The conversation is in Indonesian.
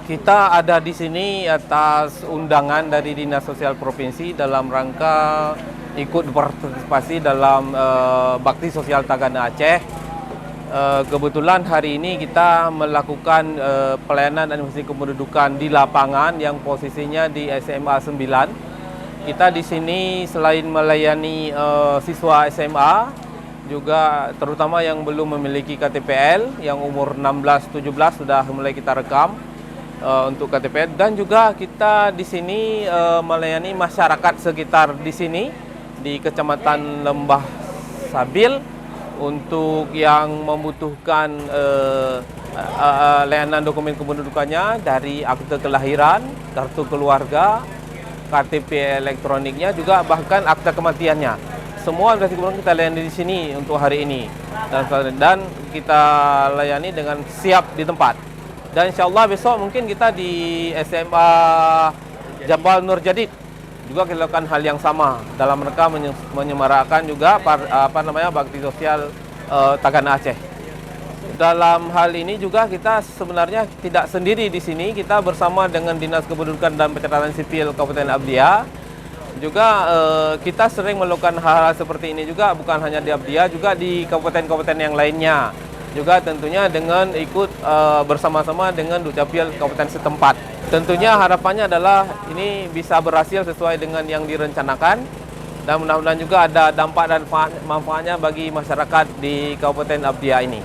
Kita ada di sini atas undangan dari Dinas Sosial Provinsi dalam rangka ikut berpartisipasi dalam Bakti Sosial Tagana Aceh. Kebetulan hari ini kita melakukan pelayanan administrasi kependudukan di lapangan yang posisinya di SMA 9. Kita di sini selain melayani siswa SMA, juga terutama yang belum memiliki KTPL, yang umur 16-17 sudah mulai kita rekam untuk KTPL, dan juga kita di sini melayani masyarakat sekitar di sini di Kecamatan Lembah Sabil untuk yang membutuhkan layanan dokumen kependudukannya dari akte kelahiran, kartu keluarga, KTP elektroniknya, juga bahkan akta kematiannya. Semua administrasi kependudukan kita layani di sini untuk hari ini, dan kita layani dengan siap di tempat. Dan insya Allah besok mungkin kita di SMA Jabal Nur Jadid juga kita lakukan hal yang sama dalam rangka menyemarakan juga bakti sosial Tagana Aceh. Dalam hal ini juga kita sebenarnya tidak sendiri di sini, kita bersama dengan Dinas Kependudukan dan Pencatatan Sipil Kabupaten Abdiya. Juga kita sering melakukan hal-hal seperti ini juga, bukan hanya di Abdiya, juga di kabupaten-kabupaten yang lainnya. Juga tentunya dengan ikut bersama-sama dengan Dukcapil Kabupaten setempat. Tentunya harapannya adalah ini bisa berhasil sesuai dengan yang direncanakan, dan mudah-mudahan juga ada dampak dan manfaatnya bagi masyarakat di Kabupaten Abdiya ini.